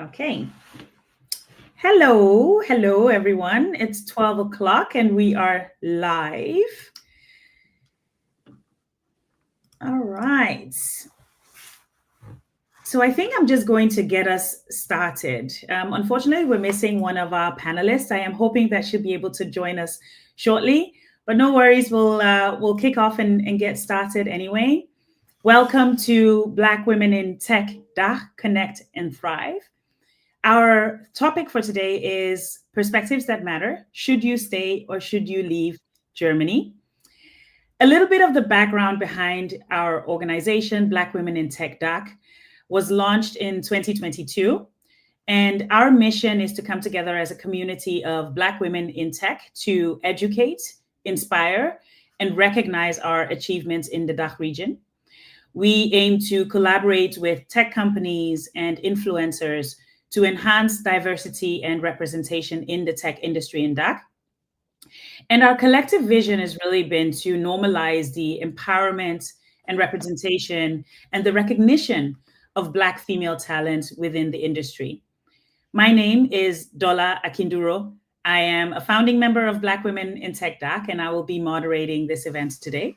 Okay. Hello, everyone. It's 12 o'clock and we are live. All right. So I think I'm just going to get us started. Unfortunately, we're missing one of our panelists. I am hoping that she'll be able to join us shortly, but no worries. We'll kick off and get started anyway. Welcome to Black Women in Tech, DACH, Connect and Thrive. Our topic for today is perspectives that matter. Should you stay or should you leave Germany? A little bit of the background behind our organization, Black Women in Tech DACH, was launched in 2022. And our mission is to come together as a community of Black women in tech to educate, inspire, and recognize our achievements in the DACH region. We aim to collaborate with tech companies and influencers to enhance diversity and representation in the tech industry in DACH. And our collective vision has really been to normalize the empowerment and representation and the recognition of Black female talent within the industry. My name is Dola Akinduro. I am a founding member of Black Women in Tech DACH, and I will be moderating this event today.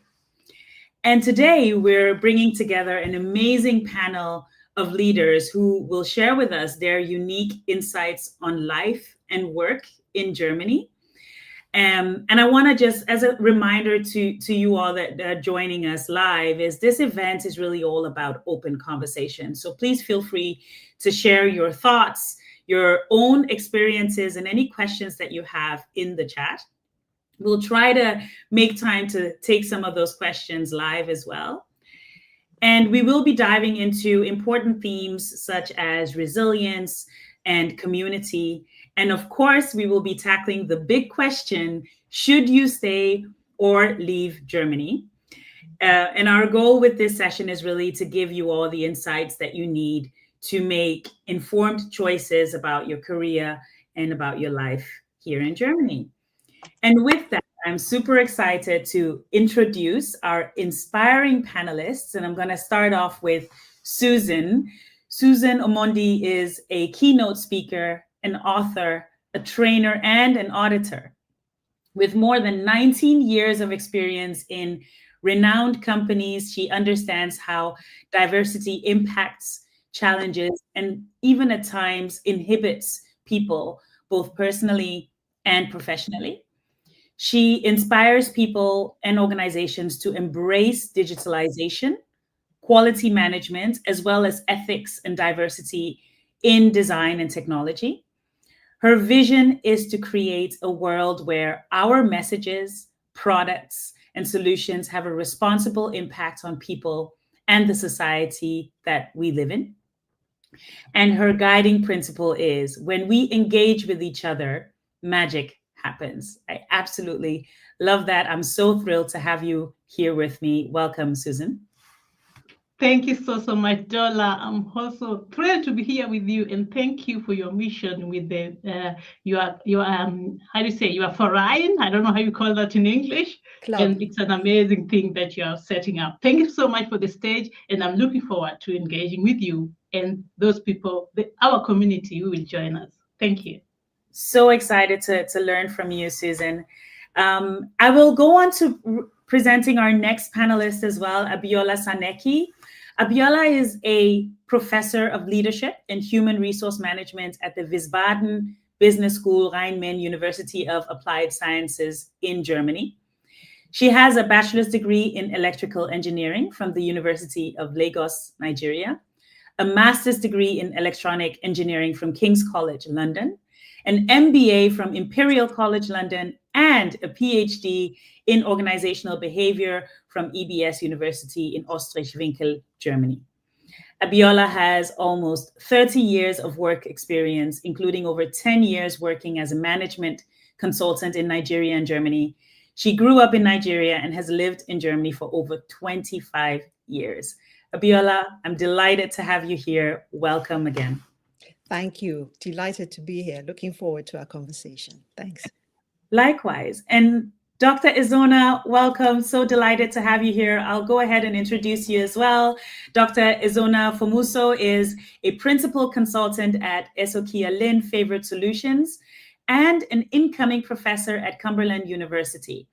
And today we're bringing together an amazing panel of leaders who will share with us their unique insights on life and work in Germany. And I want to just, as a reminder to you all that are joining us live, is this event is really all about open conversation. So please feel free to share your thoughts, your own experiences, and any questions that you have in the chat. We'll try to make time to take some of those questions live as well. And we will be diving into important themes such as resilience and community. And of course, we will be tackling the big question, should you stay or leave Germany? And our goal with this session is really to give you all the insights that you need to make informed choices about your career and about your life here in Germany. And with that, I'm super excited to introduce our inspiring panelists. And I'm going to start off with Susan. Susan Omondi is a keynote speaker, an author, a trainer, and an auditor. With more than 19 years of experience in renowned companies, she understands how diversity impacts, challenges, and even at times inhibits people, both personally and professionally. She inspires people and organizations to embrace digitalization, quality management, as well as ethics and diversity in design and technology. Her vision is to create a world where our messages, products, and solutions have a responsible impact on people and the society that we live in. And her guiding principle is when we engage with each other, magic happens. I absolutely love that. I'm so thrilled to have you here with me. Welcome, Susan. Thank you so much, Dola. I'm also thrilled to be here with you, and thank you for your mission with the how do you say, you are foreign? I don't know how you call that in English. Club. And it's an amazing thing that you are setting up. Thank you so much for the stage, and I'm looking forward to engaging with you and those people, our community who will join us. Thank you. So excited to learn from you, Susan. I will go on to presenting our next panelist as well, Abiola Saneki. Abiola is a professor of leadership and human resource management at the Wiesbaden Business School, Rhein-Main University of Applied Sciences in Germany. She has a bachelor's degree in electrical engineering from the University of Lagos, Nigeria, a master's degree in electronic engineering from King's College, London, an MBA from Imperial College London, and a PhD in organizational behavior from EBS University in Ostrich-Winkel, Germany. Abiola has almost 30 years of work experience, including over 10 years working as a management consultant in Nigeria and Germany. She grew up in Nigeria and has lived in Germany for over 25 years. Abiola, I'm delighted to have you here. Welcome again. Thank you. Delighted to be here. Looking forward to our conversation. Thanks. Likewise. And Dr. Izona, welcome. So delighted to have you here. I'll go ahead and introduce you as well. Dr. Izona Fomuso is a principal consultant at Esokia Lynn Favorite Solutions and an incoming professor at Cumberland University.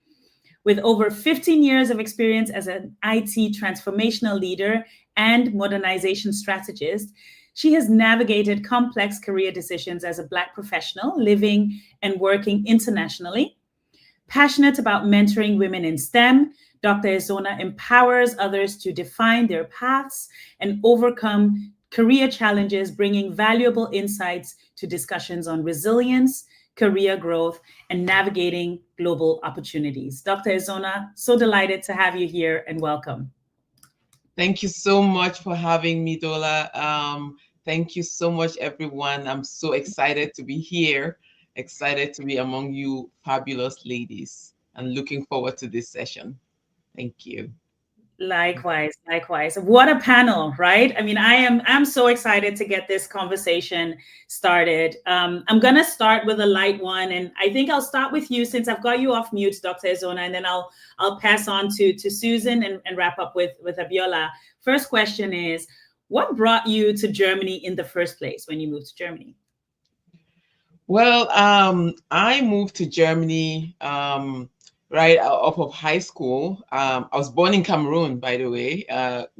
With over 15 years of experience as an IT transformational leader and modernization strategist, she has navigated complex career decisions as a Black professional living and working internationally. Passionate about mentoring women in STEM, Dr. Izona empowers others to define their paths and overcome career challenges, bringing valuable insights to discussions on resilience, career growth, and navigating global opportunities. Dr. Izona, so delighted to have you here and welcome. Thank you so much for having me, Dola. Thank you so much, everyone. I'm so excited to be here, excited to be among you fabulous ladies, and looking forward to this session. Thank you. Likewise, likewise. What a panel, right? I mean, I'm so excited to get this conversation started. I'm gonna start with a light one, and I think I'll start with you since I've got you off mute, Dr. Izona, and then I'll pass on to Susan and wrap up with Abiola. First question is, what brought you to Germany in the first place when you moved to Germany? Well, I moved to Germany right off of high school. I was born in Cameroon, by the way,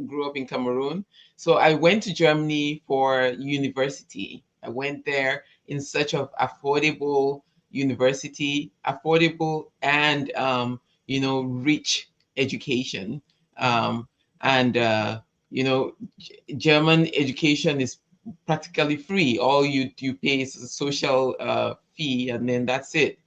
grew up in Cameroon. So I went to Germany for university. I went there in search of affordable university, affordable and, rich education. And, German education is practically free. All you pay is a social fee, and then that's it.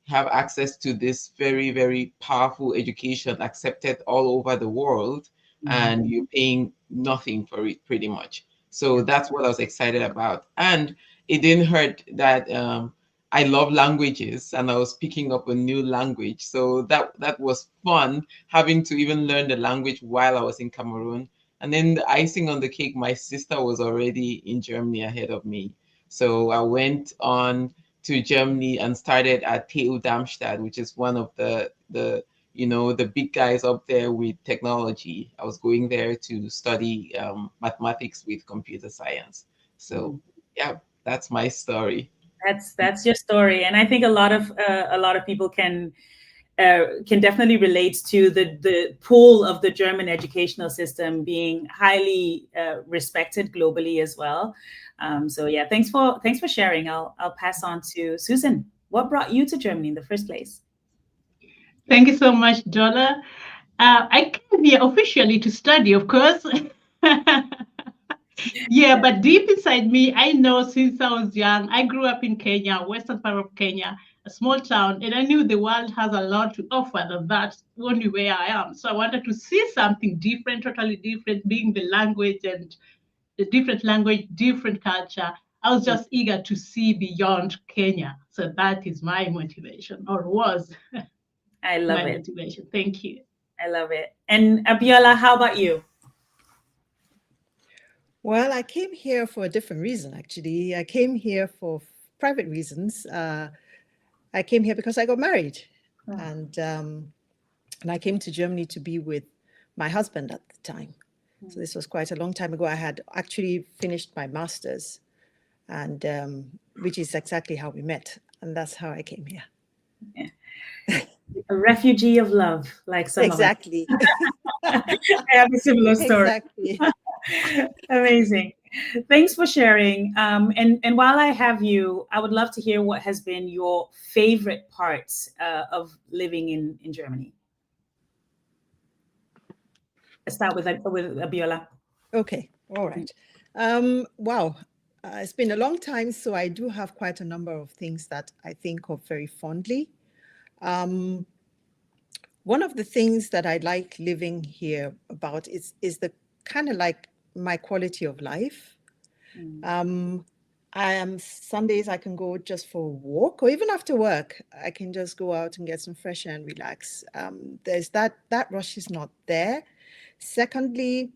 Have access to this very, very powerful education accepted all over the world, and you're paying nothing for it pretty much. So that's what I was excited about. And it didn't hurt that I love languages and I was picking up a new language. So that was fun, having to even learn the language while I was in Cameroon. And then the icing on the cake, my sister was already in Germany ahead of me. So I went on to Germany and started at TU Darmstadt, which is one of the big guys up there with technology. I was going there to study mathematics with computer science. So yeah, that's my story. That's your story, and I think a lot of people can definitely relate to the pull of the German educational system being highly respected globally as well. So yeah, thanks for sharing. I'll pass on to Susan. What brought you to Germany in the first place? Thank you so much, Dola. I came here officially to study, of course. Yeah, but deep inside me, I know since I was young, I grew up in Kenya, western part of Kenya, a small town, and I knew the world has a lot to offer than that only where I am. So I wanted to see something different, totally different, being the language and the different language, different culture. I was just eager to see beyond Kenya. So that is my motivation, or was I love my it. motivation. Thank you. I love it. And Abiola, how about you? Well, I came here for a different reason, actually. I came here for private reasons. I came here because I got married, and I came to Germany to be with my husband at the time. So this was quite a long time ago. I had actually finished my master's, and which is exactly how we met, and that's how I came here. Yeah. A refugee of love, like some exactly. of us. I have a similar story. Exactly. Amazing. Thanks for sharing. And while I have you, I would love to hear what has been your favorite parts of living in Germany. Let's start with Abiola. Okay. All right. Wow. It's been a long time, so I do have quite a number of things that I think of very fondly. One of the things that I like living here about is the kind of like my quality of life. Sundays I can go just for a walk, or even after work, I can just go out and get some fresh air and relax. There's that rush is not there. Secondly,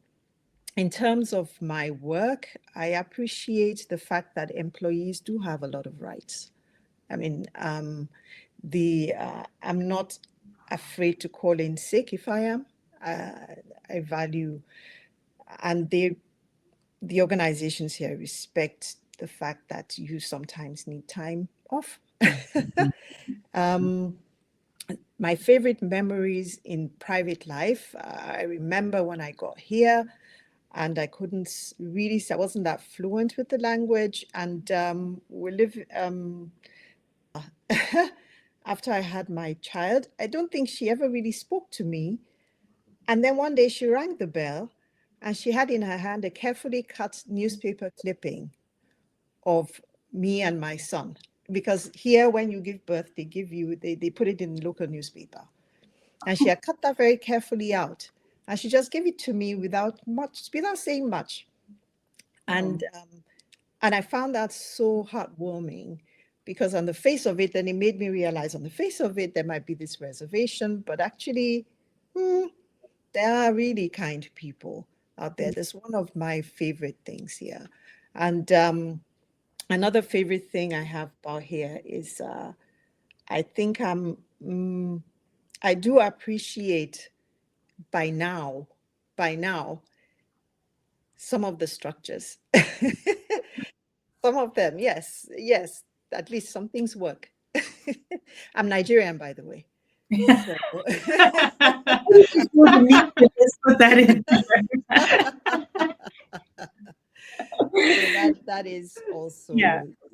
in terms of my work, I appreciate the fact that employees do have a lot of rights. I mean, I'm not afraid to call in sick if I am. I value, and the organizations here respect the fact that you sometimes need time off. My favorite memories in private life, I remember when I got here and I couldn't really, I wasn't that fluent with the language. And we live, after I had my child, I don't think she ever really spoke to me. And then one day she rang the bell and she had in her hand a carefully cut newspaper clipping of me and my son. Because here, when you give birth, they put it in the local newspaper. And she had cut that very carefully out. And she just gave it to me without saying much. And I found that so heartwarming, because on the face of it, then it made me realize on the face of it, there might be this reservation, but actually, there are really kind people out there. That's one of my favorite things here. And another favorite thing I have about here is I think I do appreciate by now some of the structures. Some of them, yes, at least some things work. I'm Nigerian, by the way. So. Put that in. So that is also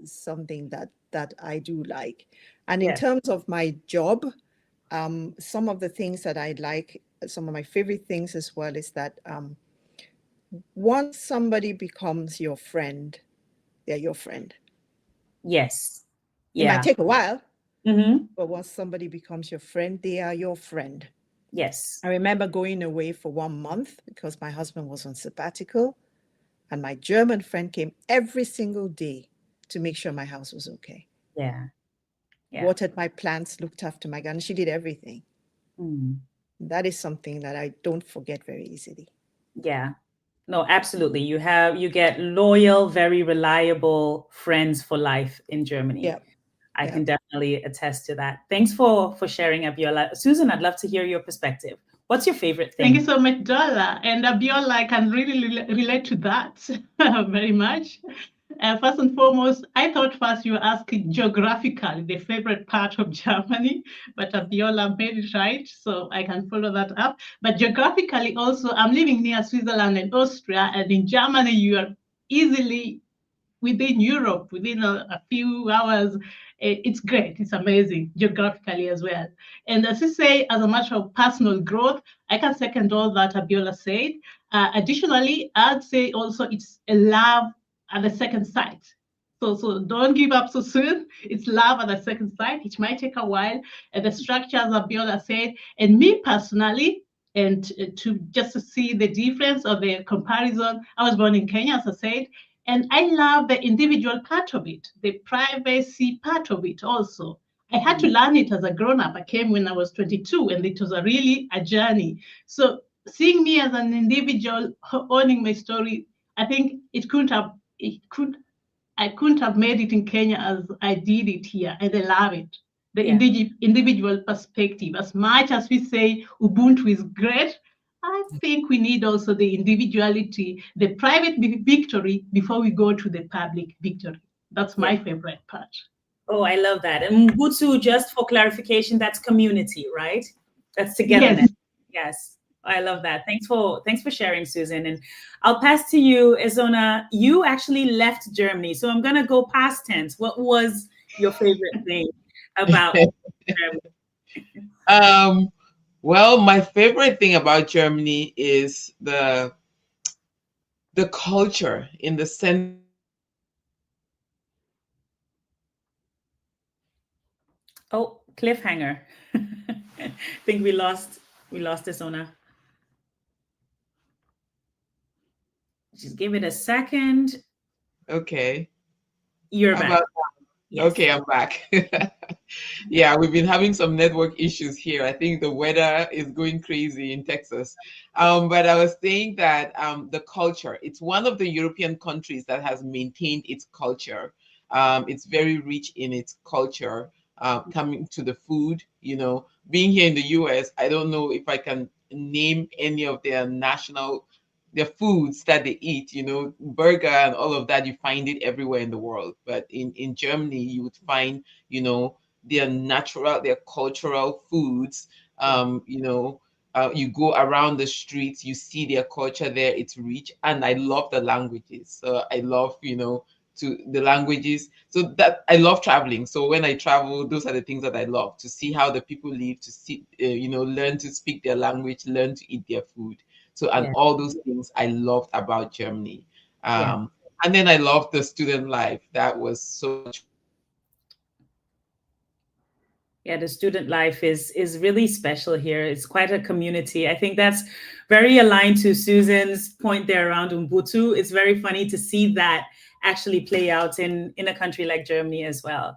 something that I do like. And in terms of my job, some of the things that I like, some of my favorite things as well, is that once somebody becomes your friend, they're your friend. Yes. It might take a while, but once somebody becomes your friend, they are your friend. Yes. I remember going away for 1 month because my husband was on sabbatical, and my German friend came every single day to make sure my house was okay. Yeah. Watered my plants, looked after my garden. She did everything. That is something that I don't forget very easily. Yeah. No, absolutely. You get loyal, very reliable friends for life in Germany. Yeah. I can definitely attest to that. Thanks for sharing, Abiola. Susan, I'd love to hear your perspective. What's your favorite thing? Thank you so much, Dola. And Abiola, I can really relate to that very much. First and foremost, I thought first you were asking geographically the favorite part of Germany, but Abiola made it right, so I can follow that up. But geographically also, I'm living near Switzerland and Austria, and in Germany, you are easily within Europe, within a few hours. It's great. It's amazing geographically as well. And as you say, as a matter of personal growth, I can second all that Abiola said. Additionally, I'd say also it's a love at the second sight. So don't give up so soon. It's love at the second sight. It might take a while. And the structure, as Abiola said, and me personally, and to see the difference or the comparison, I was born in Kenya, as I said, and I love the individual part of it, the privacy part of it also. I had to learn it as a grown-up. I came when I was 22, and it was really a journey. So seeing me as an individual owning my story, I think I couldn't have made it in Kenya as I did it here, and I love it. The individual perspective. As much as we say Ubuntu is great, I think we need also the individuality, the private victory before we go to the public victory. That's my favorite part. Oh, I love that. And Ubuntu, just for clarification, that's community, right? That's togetherness. Yes. I love that. Thanks for sharing, Susan. And I'll pass to you, Ezona. You actually left Germany. So I'm going to go past tense. What was your favorite thing about Germany? Well, my favorite thing about Germany is the culture, in the sense. Oh, cliffhanger. I think we lost Ezona. Just give it a second. Okay. You're back. Yes. Okay, I'm back. Yeah, we've been having some network issues here. I think the weather is going crazy in Texas. But I was saying that the culture, it's one of the European countries that has maintained its culture. It's very rich in its culture. coming to the food, being here in the US, I don't know if I can name any of their foods that they eat, burger and all of that. You find it everywhere in the world. But in Germany, you would find, their natural, their cultural foods. You go around the streets, you see their culture there. It's rich. And I love the languages. So I love, to the languages. So that I love traveling. So when I travel, those are the things that I love, to see how the people live, to see, learn to speak their language, learn to eat their food. So, and all those things I loved about Germany. And then I loved the student life. That was so much. Yeah, the student life is really special here. It's quite a community. I think that's very aligned to Susan's point there around Ubuntu. It's very funny to see that actually play out in a country like Germany as well.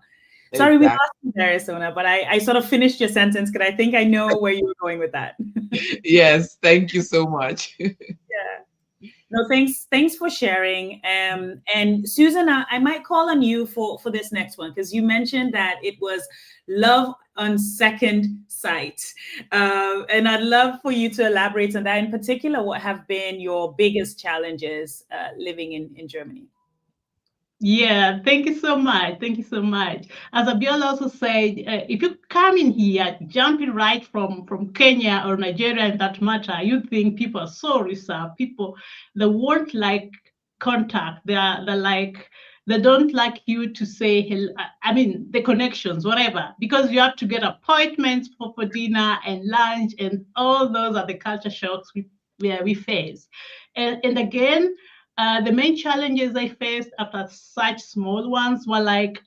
Sorry, we lost you there, Sona, but I sort of finished your sentence because I think I know where you were going with that. Yes, thank you so much. Yeah. No, thanks for sharing. And Susan, I might call on you for this next one, because you mentioned that it was love on second sight. And I'd love for you to elaborate on that. In particular, what have been your biggest challenges living in Germany? Yeah, thank you so much. Thank you so much. As Abiola also said, if you come in here, jumping right from Kenya or Nigeria in that matter, you think people are so reserved. People, they won't like contact. They're like, they don't like you to say hello. I mean, the connections, whatever, because you have to get appointments for dinner and lunch, and all those are the culture shocks we face. And again, the main challenges I faced after such small ones were like,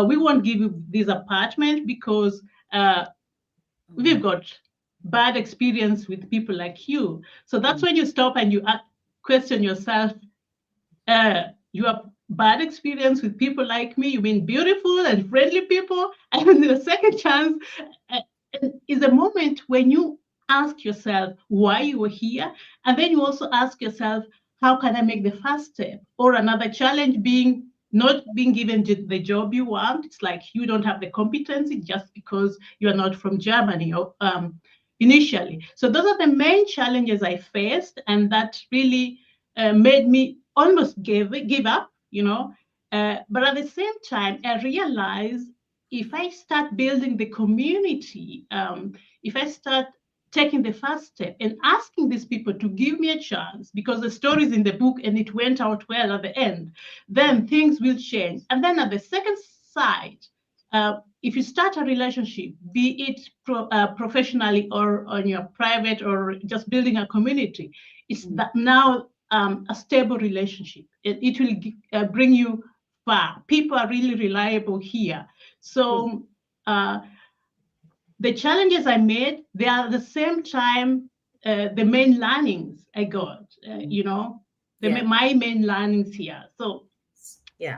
we won't give you this apartment because we've got bad experience with people like you. So that's when you stop and you question yourself, you have bad experience with people like me? You mean beautiful and friendly people? And the second chance is a moment when you ask yourself why you were here. And then you also ask yourself, how can I make the first step? Or another challenge being not being given the job you want. It's like you don't have the competency just because you are not from Germany or, initially. So those are the main challenges I faced, and that really made me almost give up, but at the same time, I realized if I start building the community, if I start taking the first step and asking these people to give me a chance, because the story is in the book and it went out well at the end, then things will change. And then at the second side, if you start a relationship, be it professionally or on your private or just building a community, it's that now a stable relationship. It will bring you far. People are really reliable here. So the challenges I made, they are at the same time the main learnings I got, my main learnings here. So yeah,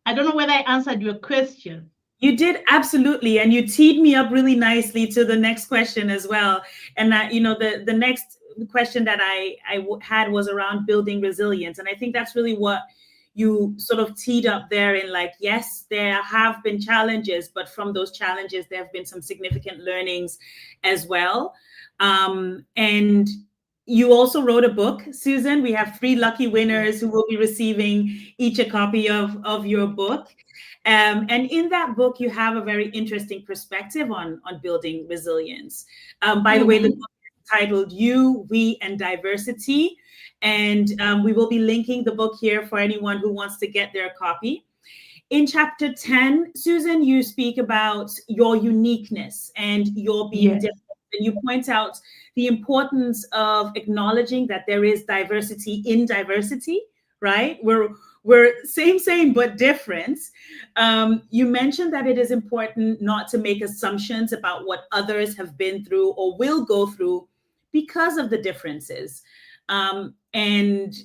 I don't know whether I answered your question. You did, absolutely. And you teed me up really nicely to the next question as well. And the next question that I had was around building resilience. And I think that's really what you sort of teed up there in, like, yes, there have been challenges, but from those challenges, there have been some significant learnings as well. And you also wrote a book, Susan. We have 3 lucky winners who will be receiving each a copy of your book. And in that book, you have a very interesting perspective on building resilience. By the way, the book is titled You, We, and Diversity. And we will be linking the book here for anyone who wants to get their copy. In chapter 10, Susan, you speak about your uniqueness and your being different. And you point out the importance of acknowledging that there is diversity in diversity, right? We're same, but different. You mentioned that it is important not to make assumptions about what others have been through or will go through because of the differences. And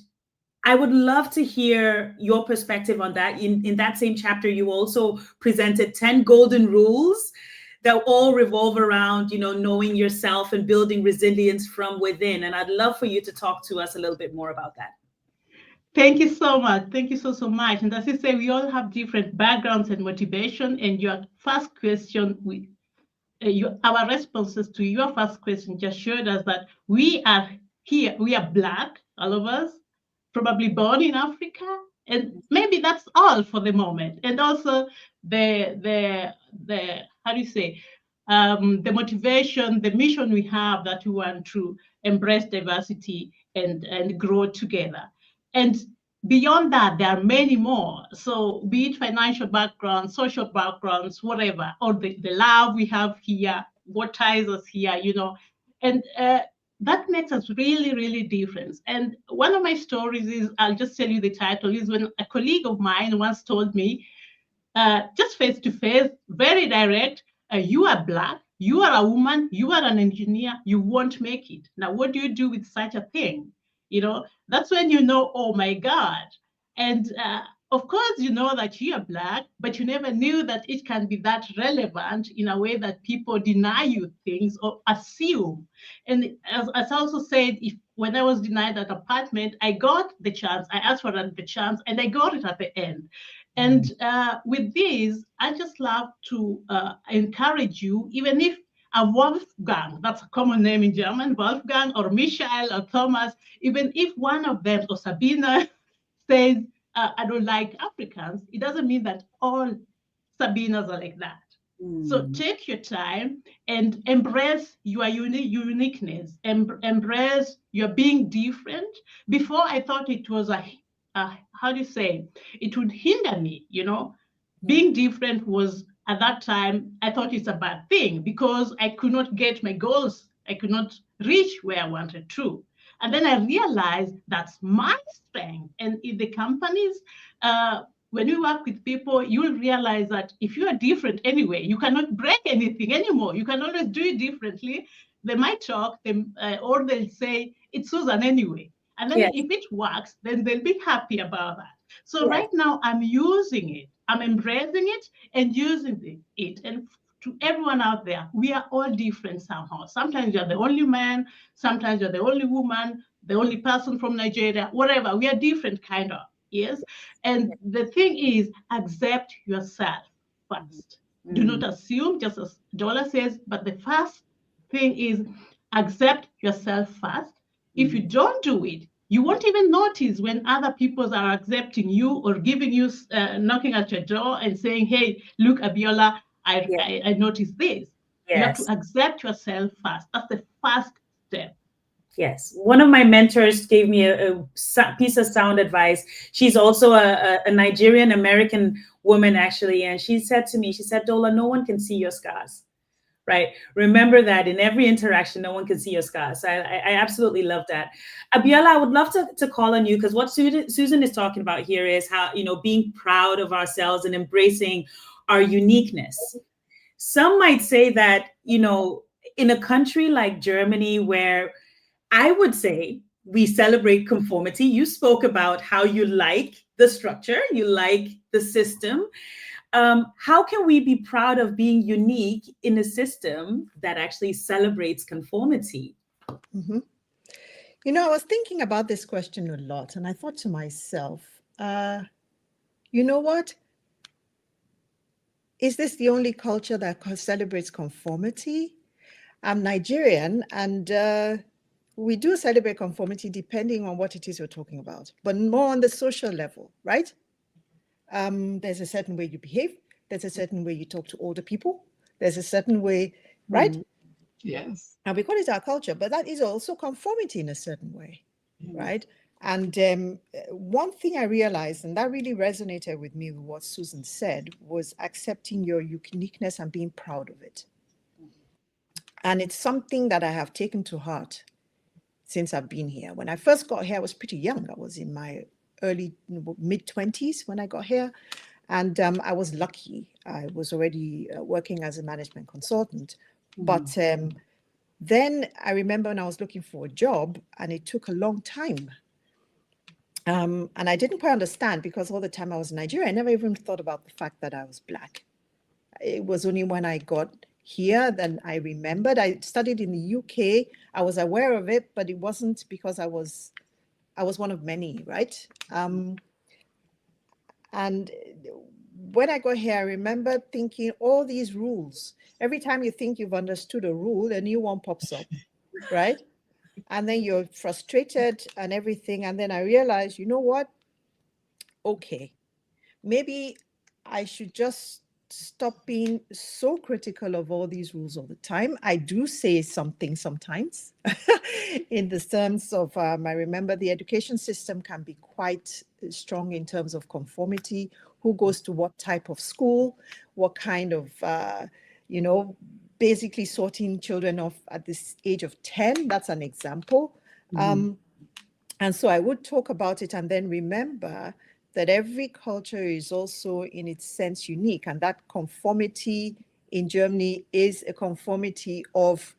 I would love to hear your perspective on that. In that same chapter, you also presented 10 golden rules that all revolve around, knowing yourself and building resilience from within. And I'd love for you to talk to us a little bit more about that. Thank you so much. Thank you so much. And as you say, we all have different backgrounds and motivation. And your first question, our responses to your first question just showed us that we are here. We are Black, all of us, probably born in Africa, and maybe that's all for the moment. And also the how do you say, the motivation, the mission we have, that we want to embrace diversity and grow together. And beyond that, there are many more. So be it financial backgrounds, social backgrounds, whatever, or the love we have here, what ties us here, and that makes us really, really different. And one of my stories is, I'll just tell you the title, is when a colleague of mine once told me, just face to face, very direct, you are Black, you are a woman, you are an engineer, you won't make it. Now, what do you do with such a thing? That's when you know, oh my God. And of course, you know that you are Black, but you never knew that it can be that relevant in a way that people deny you things or assume. And as I also said, when I was denied that apartment, I got the chance, I asked for the chance, and I got it at the end. And with this, I just love to encourage you, even if a Wolfgang, that's a common name in German, Wolfgang or Michael or Thomas, even if one of them, or Sabina, says, I don't like Africans, it doesn't mean that all Sabinas are like that. So take your time and embrace your uniqueness, embrace your being different. Before, I thought it was how do you say, it would hinder me, being different was, at that time, I thought it's a bad thing because I could not get my goals. I could not reach where I wanted to. And then I realized that's my strength. And in the companies, when you work with people, you'll realize that if you are different anyway, you cannot break anything anymore. You can always do it differently. They might talk, or they'll say, it's Susan anyway. And then if it works, then they'll be happy about that. So right now, I'm using it. I'm embracing it and using it. And to everyone out there, we are all different somehow. Sometimes you're the only man, sometimes you're the only woman, the only person from Nigeria, whatever. We are different kind of, yes? And the thing is, accept yourself first. Do not assume, just as Dola says, but the first thing is accept yourself first. If you don't do it, you won't even notice when other people are accepting you or giving you, knocking at your door and saying, hey, look, Abiola, I noticed this. You have to accept yourself first. That's the first step. Yes. One of my mentors gave me a piece of sound advice. She's also a Nigerian American woman, actually. And she said to me, she said, Dola, no one can see your scars. Right. Remember that in every interaction, no one can see your scars. I absolutely love that. Abiola, I would love to call on you, because what Susan is talking about here is how, being proud of ourselves and embracing our uniqueness. Some might say that, in a country like Germany, where I would say we celebrate conformity. You spoke about how you like the structure, you like the system. How can we be proud of being unique in a system that actually celebrates conformity? Mm-hmm. I was thinking about this question a lot, and I thought to myself, you know what? Is this the only culture that celebrates conformity? I'm Nigerian, and we do celebrate conformity depending on what it is we're talking about, but more on the social level, right? There's a certain way you behave. There's a certain way you talk to older people. There's a certain way, right? Yes. And we call it our culture, but that is also conformity in a certain way, right? And one thing I realized, and that really resonated with me with what Susan said, was accepting your uniqueness and being proud of it. And it's something that I have taken to heart since I've been here. When I first got here, I was pretty young. I was in my mid-20s when I got here. And I was lucky. I was already working as a management consultant. But then I remember when I was looking for a job, and it took a long time. And I didn't quite understand, because all the time I was in Nigeria, I never even thought about the fact that I was Black. It was only when I got here that I remembered. I studied in the UK. I was aware of it, but it wasn't because I was I was one of many, right? And when I got here, I remember thinking all these rules. Every time you think you've understood a rule, a new one pops up, right? And then you're frustrated and everything. And then I realized, you know what? Okay, maybe I should just stop being so critical of all these rules all the time. I do say something sometimes in the terms of, I remember the education system can be quite strong in terms of conformity, who goes to what type of school, what kind of, basically sorting children off at this age of 10. That's an example. And so I would talk about it and then remember that every culture is also in its sense unique, and that conformity in Germany is a conformity of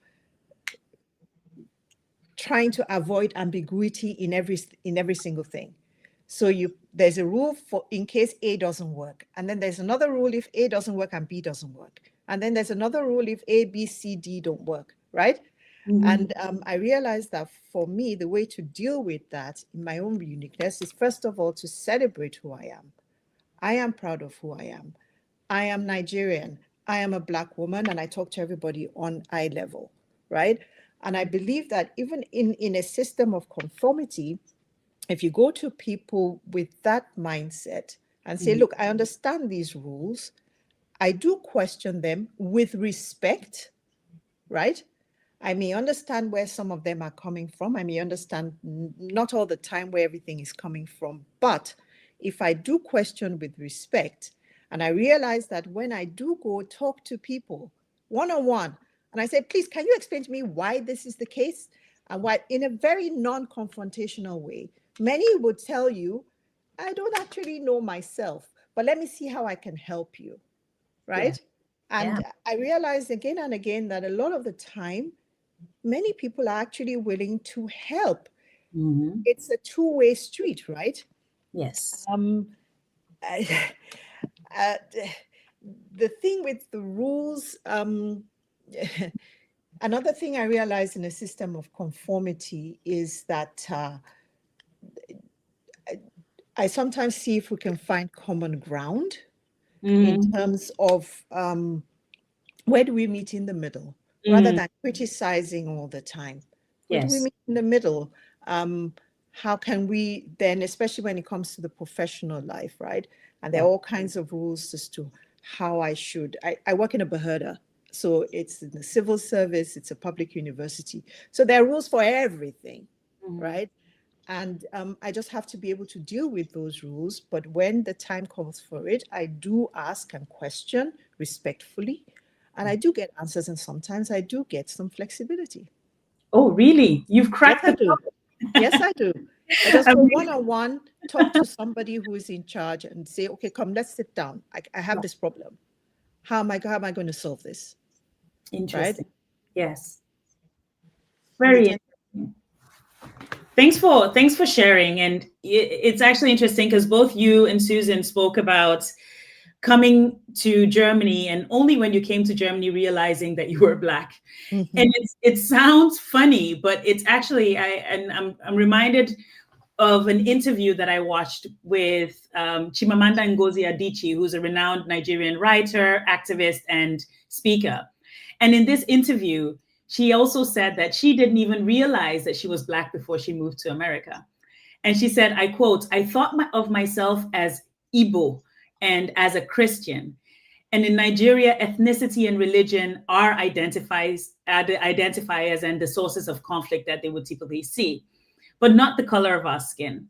trying to avoid ambiguity in every single thing. So there's a rule for in case A doesn't work, and then there's another rule if A doesn't work and B doesn't work, and then there's another rule if A, B, C, D don't work, right? And I realized that for me, the way to deal with that in my own uniqueness is, first of all, to celebrate who I am. I am proud of who I am. I am Nigerian. I am a Black woman, and I talk to everybody on eye level, right? And I believe that even in a system of conformity, if you go to people with that mindset and say, look, I understand these rules, I do question them with respect, right? I may understand where some of them are coming from. I may understand not all the time where everything is coming from. But if I do question with respect, and I realize that when I do go talk to people one-on-one, and I say, please, can you explain to me why this is the case? And why, in a very non-confrontational way, many would tell you, I don't actually know myself, but let me see how I can help you, right? Yeah. And I realized again and again that a lot of the time, many people are actually willing to help. It's a two-way street, right? Yes. The thing with the rules, another thing I realized in a system of conformity is that I sometimes see if we can find common ground in terms of where do we meet in the middle, rather than criticizing all the time. Where do we meet in the middle? How can we then, especially when it comes to the professional life, right? And there are all kinds of rules as to how I work in a Beherda. So it's in the civil service, it's a public university. So there are rules for everything, right? And I just have to be able to deal with those rules. But when the time calls for it, I do ask and question respectfully. And I do get answers, and sometimes I do get some flexibility. Oh, really? You've cracked the code. Yes, I do. I just go one-on-one, talk to somebody who is in charge and say, okay, come, let's sit down. I have this problem. How am I going to solve this? Interesting. Right? Yes. Very interesting. Thanks for sharing. And it's actually interesting because both you and Susan spoke about coming to Germany, and only when you came to Germany realizing that you were Black. And it sounds funny, but it's actually, I'm reminded of an interview that I watched with Chimamanda Ngozi Adichie, who's a renowned Nigerian writer, activist, and speaker. And in this interview, she also said that she didn't even realize that she was Black before she moved to America. And she said, I quote, I thought of myself as Igbo and as a Christian. And in Nigeria, ethnicity and religion are the identifiers and the sources of conflict that they would typically see, but not the color of our skin.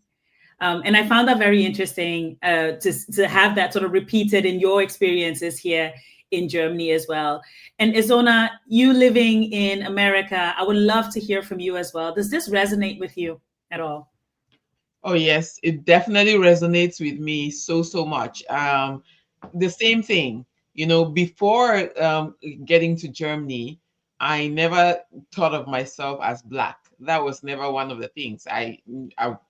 And I found that very interesting to have that sort of repeated in your experiences here in Germany as well. And Izona, you living in America, I would love to hear from you as well. Does this resonate with you at all? Oh, yes, it definitely resonates with me so much. The same thing, before getting to Germany, I never thought of myself as Black. That was never one of the things. I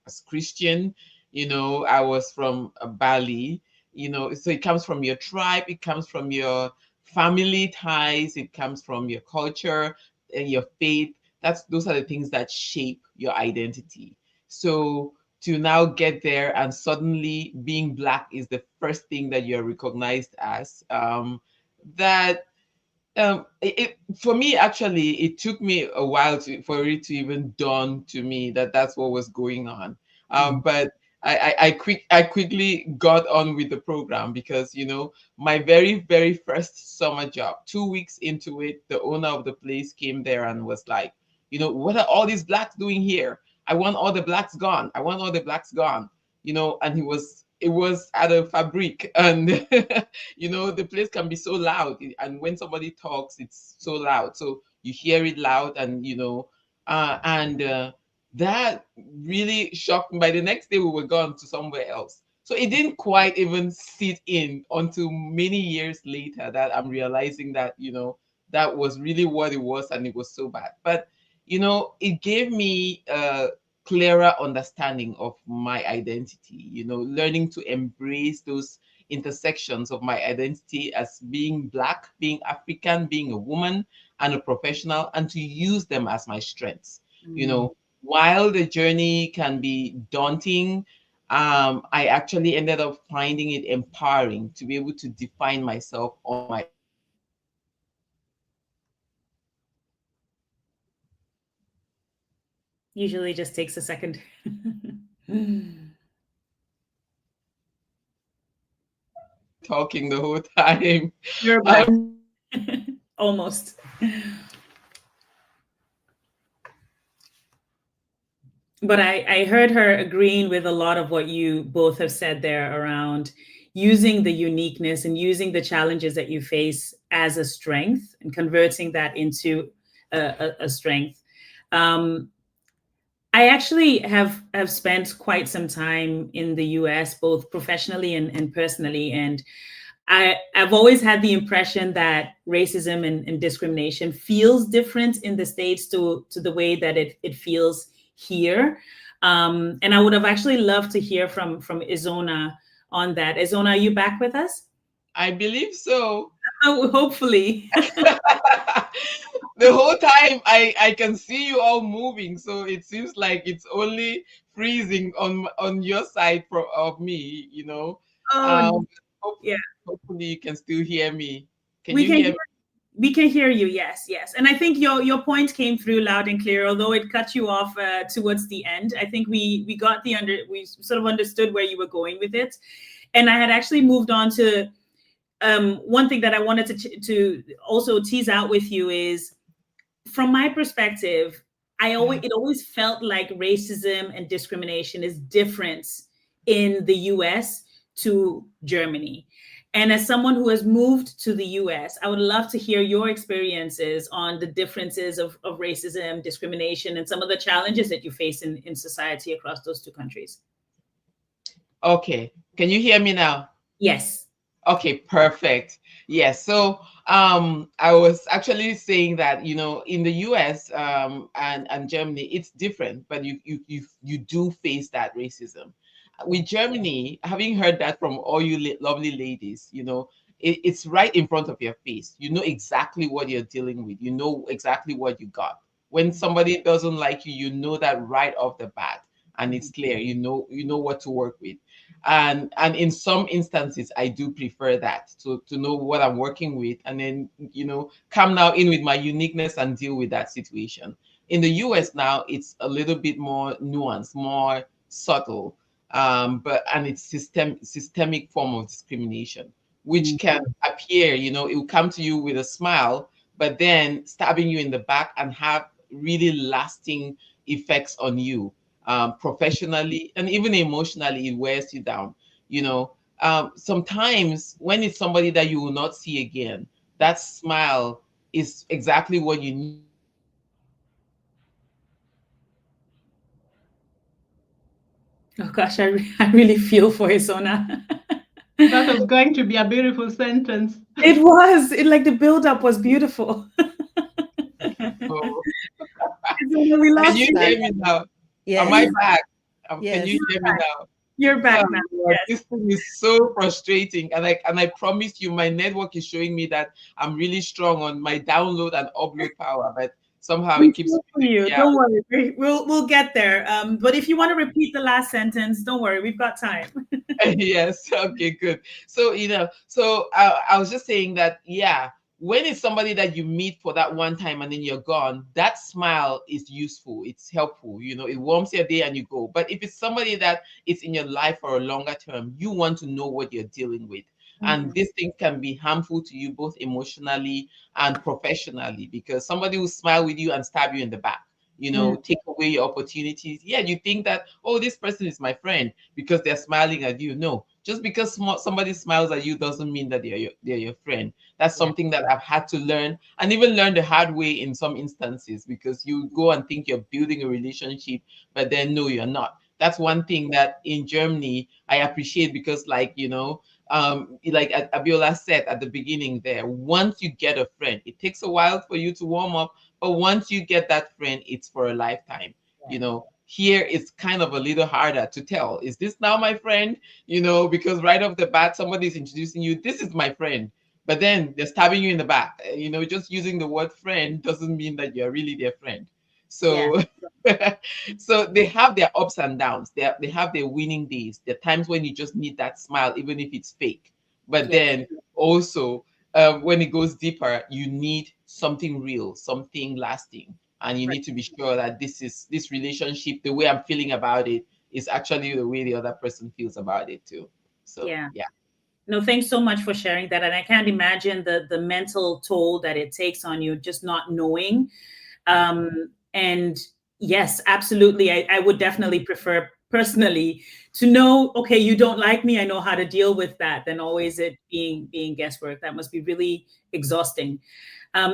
was Christian, I was from Bali, so it comes from your tribe, it comes from your family ties, it comes from your culture and your faith. Those are the things that shape your identity. So to now get there and suddenly being Black is the first thing that you're recognized as, that for me, actually, it took me a while for it to even dawn to me that that's what was going on. But I quickly got on with the program because, you know, my very first summer job, 2 weeks into it, the owner of the place came there and was like, you know, what are all these Blacks doing here? I want all the Blacks gone. I want all the Blacks gone. You know, and it was at a fabric, and you know, the place can be so loud, and when somebody talks, it's so loud, so you hear it loud, and you know, and that really shocked me. By the next day we were gone to somewhere else, so it didn't quite even sit in until many years later that I'm realizing that, you know, that was really what it was, and it was so bad. But you know, it gave me clearer understanding of my identity, you know, learning to embrace those intersections of my identity as being Black, being African, being a woman and a professional, and to use them as my strengths. You know, while the journey can be daunting, I actually ended up finding it empowering to be able to define myself on my Usually just takes a second. talking the whole time. You're back. Almost. But I heard her agreeing with a lot of what you both have said there around using the uniqueness and using the challenges that you face as a strength and converting that into a strength. I actually have spent quite some time in the US, both professionally and personally. And I've always had the impression that racism and discrimination feels different in the States to the way that it feels here. And I would have actually loved to hear from Izona on that. Izona, are you back with us? I believe so. Oh, hopefully. The whole time I can see you all moving, so it seems like it's only freezing on your side of me, you know. Oh, yeah. Hopefully you can still hear me. Can We you can hear me? We can hear you. Yes, yes. And I think your point came through loud and clear, although it cut you off towards the end. I think we got we sort of understood where you were going with it. And I had actually moved on to one thing that I wanted to also tease out with you is, from my perspective, it always felt like racism and discrimination is different in the US to Germany. And as someone who has moved to the US, I would love to hear your experiences on the differences of racism, discrimination, and some of the challenges that you face in society across those two countries. Okay. Can you hear me now? Yes. Okay, perfect. Yes. So I was actually saying that, you know, in the US and Germany, it's different, but you do face that racism. With Germany, having heard that from all you lovely ladies, you know, it's right in front of your face. You know exactly what you're dealing with. You know exactly what you got. When somebody doesn't like you, you know that right off the bat, and it's clear. You know what to work with. And in some instances, I do prefer that to know what I'm working with, and then, you know, come now in with my uniqueness and deal with that situation. In the US now, it's a little bit more nuanced, more subtle, and it's systemic form of discrimination, which can appear, you know, it will come to you with a smile, but then stabbing you in the back and have really lasting effects on you, professionally and even emotionally. It wears you down, you know. Sometimes when it's somebody that you will not see again, that smile is exactly what you need. Oh gosh, I really feel for Izona. That was going to be a beautiful sentence. It was. Like the build-up was beautiful. Oh. Izona, we lost Can you hear me now? Yes. Am I back? Yes. Can you hear me now? You're back Oh, now. Lord, Yes. this thing is so frustrating, and I promise you, my network is showing me that I'm really strong on my download and upload power, but somehow We it keeps feel for spilling you. me Don't out. worry. We'll get there. But if you want to repeat the last sentence, don't worry. We've got time. Yes. Okay, good. So, I was just saying that, yeah, when it's somebody that you meet for that one time and then you're gone, that smile is useful. It's helpful. It warms your day and you go. But if it's somebody that is in your life for a longer term, you want to know what you're dealing with. And this thing can be harmful to you both emotionally and professionally, because somebody will smile with you and stab you in the back, take away your opportunities. Yeah, you think that, oh, this person is my friend because they're smiling at you. No, just because somebody smiles at you doesn't mean that they're your friend. That's something that I've had to learn, and even learn the hard way in some instances, because you go and think you're building a relationship, but then no, you're not. That's one thing that in Germany I appreciate, because like Abiola said at the beginning there, once you get a friend, it takes a while for you to warm up, but once you get that friend, it's for a lifetime. Here it's kind of a little harder to tell, is this now my friend? Because right off the bat, somebody's introducing you, this is my friend, but then they're stabbing you in the back. Just using the word friend doesn't mean that you're really their friend. So so they have their ups and downs. They have their winning days. There are times when you just need that smile, even if it's fake. But then also, when it goes deeper, you need something real, something lasting. And you need to be sure that this relationship, the way I'm feeling about it, is actually the way the other person feels about it too. So yeah. No, thanks so much for sharing that. And I can't imagine the mental toll that it takes on you just not knowing. And yes, absolutely. I would definitely prefer personally to know, okay, you don't like me, I know how to deal with that, than always it being guesswork. That must be really exhausting.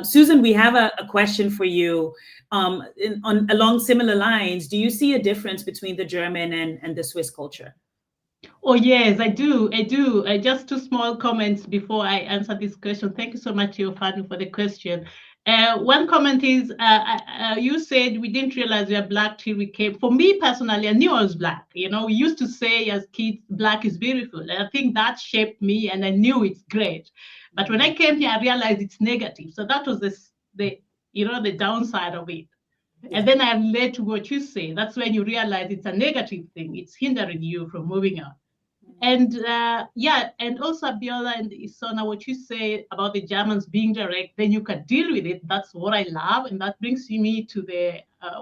Susan, we have a question for you along similar lines. Do you see a difference between the German and the Swiss culture? Oh, yes, I do. Just two small comments before I answer this question. Thank you so much, Teofani, for the question. One comment is, you said we didn't realize we are Black till we came. For me personally, I knew I was Black. We used to say as kids, Black is beautiful. And I think that shaped me, and I knew it's great. But when I came here, I realized it's negative. So that was the downside of it. And then I relate to what you say. That's when you realize it's a negative thing. It's hindering you from moving on. And and also Abiola and Isona, what you say about the Germans being direct, then you can deal with it. That's what I love. And that brings me to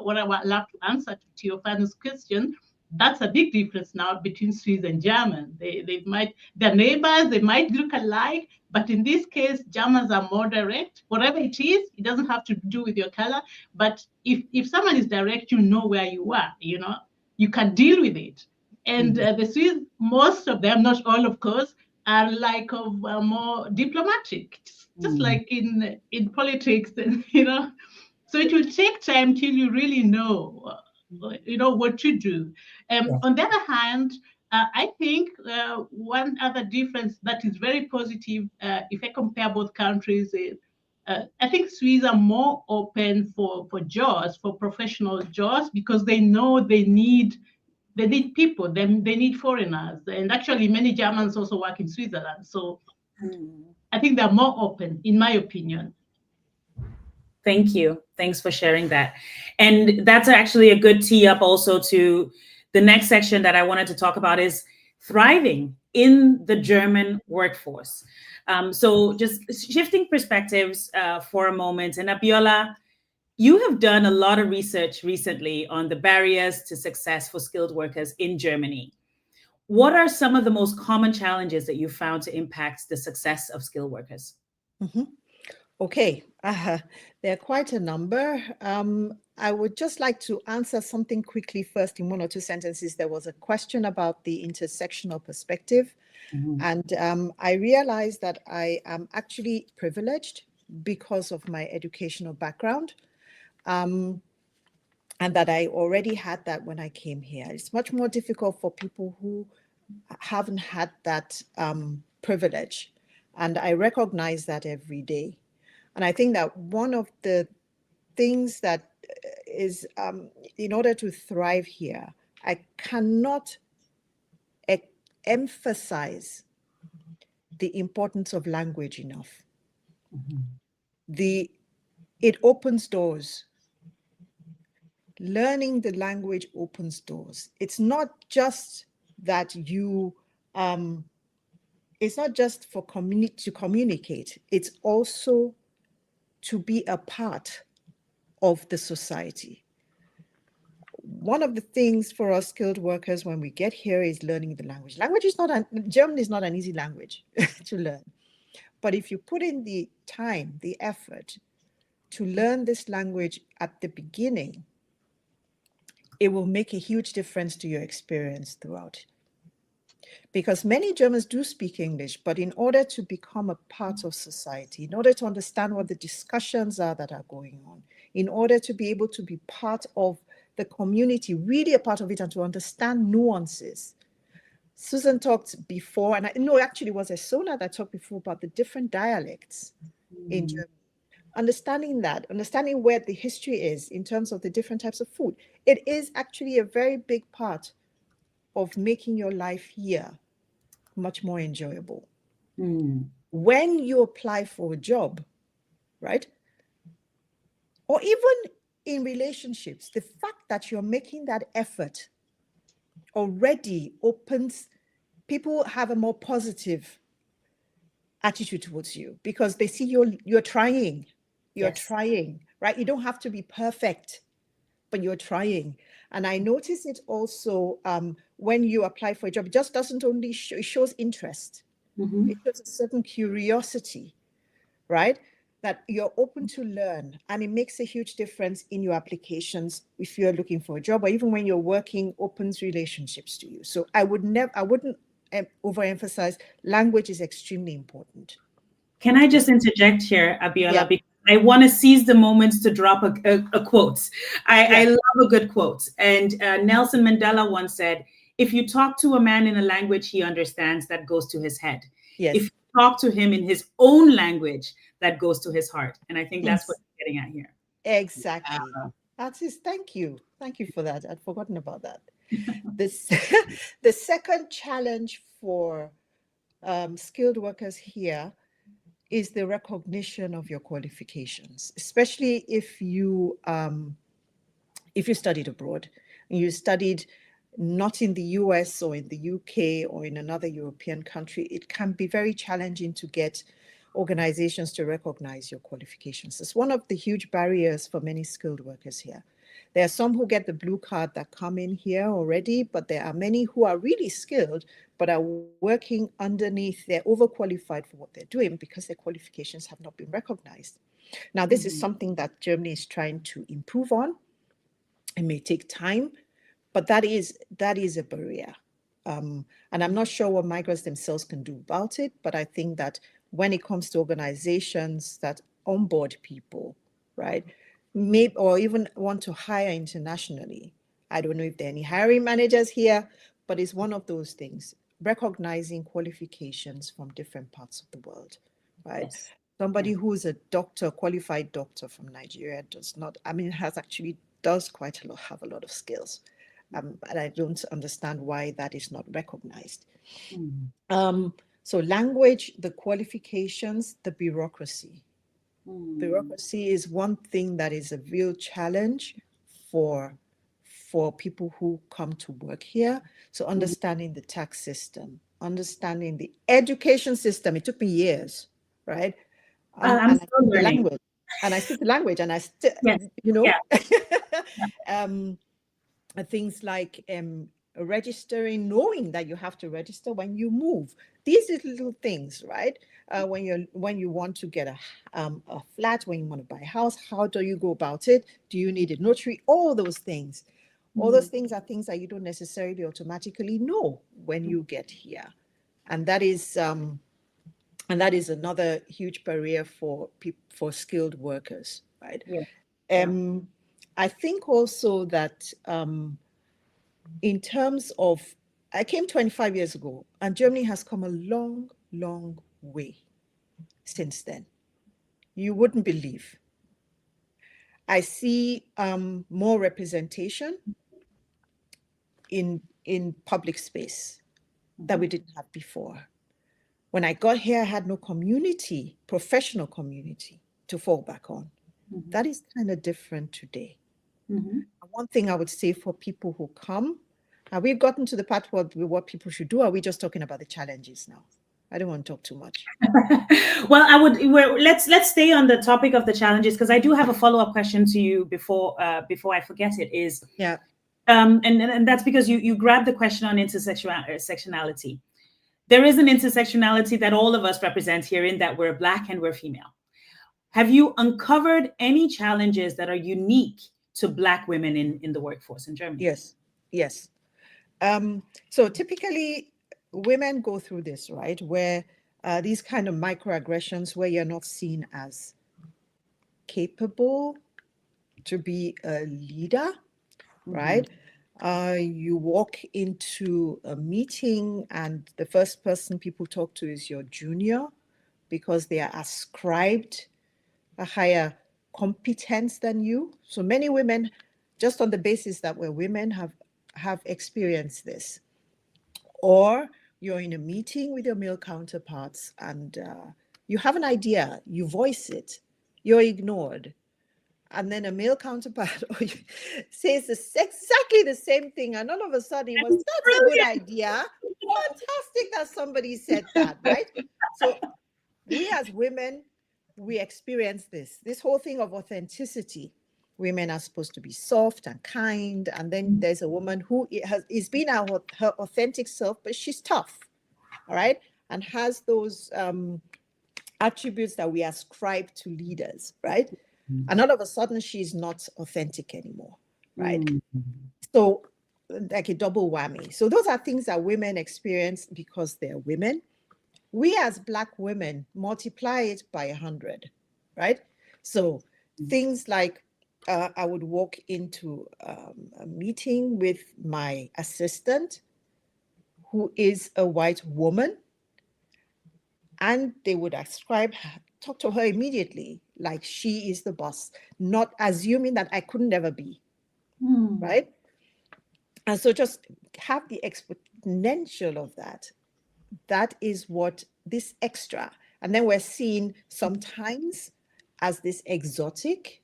what I would love to answer to Teofani's question. That's a big difference now between Swiss and German. They're neighbors, they might look alike, but in this case, Germans are more direct. Whatever it is, it doesn't have to do with your color. But if someone is direct, you know where you are, you can deal with it. And the Swiss, most of them, not all, of course, are more diplomatic, just like in politics, and So it will take time till you really know, what to do. On the other hand, I think one other difference that is very positive, if I compare both countries, is I think Swiss are more open for jobs, for professional jobs, because they know they need people, they need foreigners. And actually, many Germans also work in Switzerland. So I think they're more open, in my opinion. Thank you. Thanks for sharing that. And that's actually a good tee up also to the next section that I wanted to talk about, is thriving in the German workforce. So just shifting perspectives for a moment. And Abiola, you have done a lot of research recently on the barriers to success for skilled workers in Germany. What are some of the most common challenges that you found to impact the success of skilled workers? Okay, there are quite a number. I would just like to answer something quickly first in one or two sentences. There was a question about the intersectional perspective. And I realized that I am actually privileged because of my educational background. And that I already had that when I came here. It's much more difficult for people who haven't had that privilege. And I recognize that every day. And I think that one of the things that is, in order to thrive here, I cannot emphasize the importance of language enough. It opens doors learning the language opens doors. It's not just that you, it's not just for to communicate, it's also to be a part of the society. One of the things for us skilled workers when we get here is learning the language. German is not an easy language to learn. But if you put in the time, the effort to learn this language at the beginning, it will make a huge difference to your experience throughout. Because many Germans do speak English, but in order to become a part of society, in order to understand what the discussions are that are going on, in order to be able to be part of the community, really a part of it, and to understand nuances. Susan talked before, and I know actually it was Esona that talked before about the different dialects in Germany. Understanding that, understanding where the history is in terms of the different types of food, it is actually a very big part of making your life here much more enjoyable. When you apply for a job, right? Or even in relationships, the fact that you're making that effort already opens, people have a more positive attitude towards you because they see you're trying. You're trying, right? You don't have to be perfect, but you're trying. And I notice it also when you apply for a job, it just doesn't only show, it shows interest. It shows a certain curiosity, right? That you're open to learn, and it makes a huge difference in your applications if you're looking for a job, or even when you're working, opens relationships to you. So I wouldn't overemphasize, language is extremely important. Can I just interject here, Abiola? Yeah. Because I want to seize the moments to drop a quote. I love a good quote. And Nelson Mandela once said, if you talk to a man in a language he understands, that goes to his head. Yes. If you talk to him in his own language, that goes to his heart. And I think that's what you're getting at here. Exactly. That's it. Thank you. Thank you for that. I'd forgotten about that. The second challenge for skilled workers here is the recognition of your qualifications, especially if you studied abroad and you studied not in the US or in the UK or in another European country. It can be very challenging to get organizations to recognize your qualifications. It's one of the huge barriers for many skilled workers here. There are some who get the blue card that come in here already, but there are many who are really skilled, but are working underneath. They're overqualified for what they're doing because their qualifications have not been recognized. Now, this is something that Germany is trying to improve on. It may take time, but that is a barrier. And I'm not sure what migrants themselves can do about it, but I think that when it comes to organizations that onboard people, right, maybe, or even want to hire internationally, I don't know if there are any hiring managers here, but it's one of those things, recognizing qualifications from different parts of the world, right? Yes. Somebody who's a doctor, qualified doctor from Nigeria does quite a lot, have a lot of skills. And I don't understand why that is not recognized. So language, the qualifications, the bureaucracy. Bureaucracy is one thing that is a real challenge for people who come to work here. So understanding the tax system, understanding the education system. It took me years, right? I'm still learning. And I speak the language, and I still, things like registering, knowing that you have to register when you move. These are little things, right? When you want to get a flat, when you want to buy a house, how do you go about it? Do you need a notary? All those things. All those things are things that you don't necessarily automatically know when you get here, and that is another huge barrier for skilled workers, right? I think also that in terms of, I came 25 years ago, and Germany has come a long, long way since then. You wouldn't believe. I see more representation in public space that we didn't have before. When I got here, I had no community, professional community to fall back on. That is kind of different today. One thing I would say for people who come, have we gotten to the part where what people should do? Or are we just talking about the challenges now? I don't want to talk too much. Well, let's stay on the topic of the challenges, because I do have a follow-up question to you before I forget it. Is and that's because you grabbed the question on intersectionality. There is an intersectionality that all of us represent here, in that we're Black and we're female. Have you uncovered any challenges that are unique to Black women in the workforce in Germany? Yes. So typically, women go through this, right? Where these kind of microaggressions, where you're not seen as capable to be a leader, right? You walk into a meeting and the first person people talk to is your junior, because they are ascribed a higher competence than you. So many women, just on the basis that we're women, have experienced this. Or you're in a meeting with your male counterparts and you have an idea, you voice it, you're ignored. And then a male counterpart says exactly the same thing. And all of a sudden, that's a good idea. Fantastic that somebody said that, right? So we as women, we experience this whole thing of authenticity. Women are supposed to be soft and kind. And then there's a woman who is being her authentic self, but she's tough, all right? And has those attributes that we ascribe to leaders, right? And all of a sudden, she's not authentic anymore, right? So like a double whammy. So those are things that women experience because they're women. We as Black women multiply it by 100, right? So things like I would walk into a meeting with my assistant, who is a white woman, and they would talk to her immediately like she is the boss, not assuming that I could never be, right? And so just have the exponential of that. That is what this extra, and then we're seen sometimes as this exotic.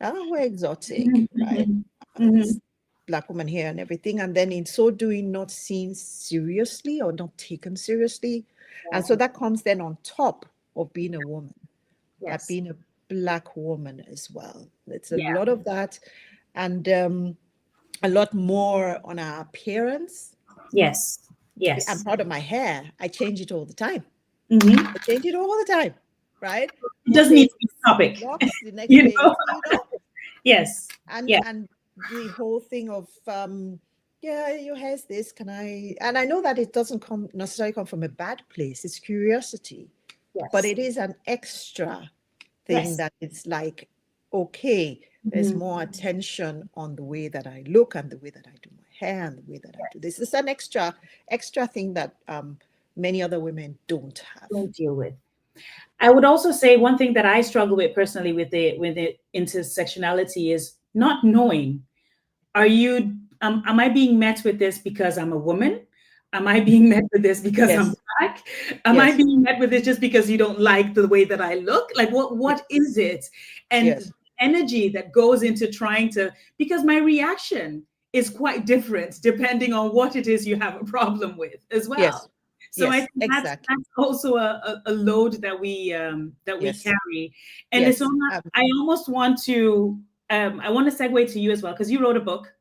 Oh, we're exotic, right? This Black woman here and everything. And then in so doing, not seen seriously or not taken seriously. And so that comes then on top of being a woman, that being a Black woman as well. It's a lot of that, and a lot more on our appearance. Yes. I'm proud of my hair. I change it all the time. I change it all the time, right? It doesn't need to be a topic. The next day, you know? Yes. And the whole thing of your hair's this, can I? And I know that it doesn't necessarily come from a bad place. It's curiosity, but it is an extra thing that it's like, okay, there's more attention on the way that I look and the way that I do my hair and the way that I do this. It's an extra thing that many other women don't deal with. I would also say one thing that I struggle with personally with the intersectionality is not knowing. Am I being met with this because I'm a woman? Am I being met with this because I'm Black? Am I being met with this just because you don't like the way that I look? Like what is it? And energy that goes into trying to, because my reaction is quite different depending on what it is you have a problem with as well. So I think that's also a load that we carry. And it's I almost want to I want to segue to you as well, because you wrote a book,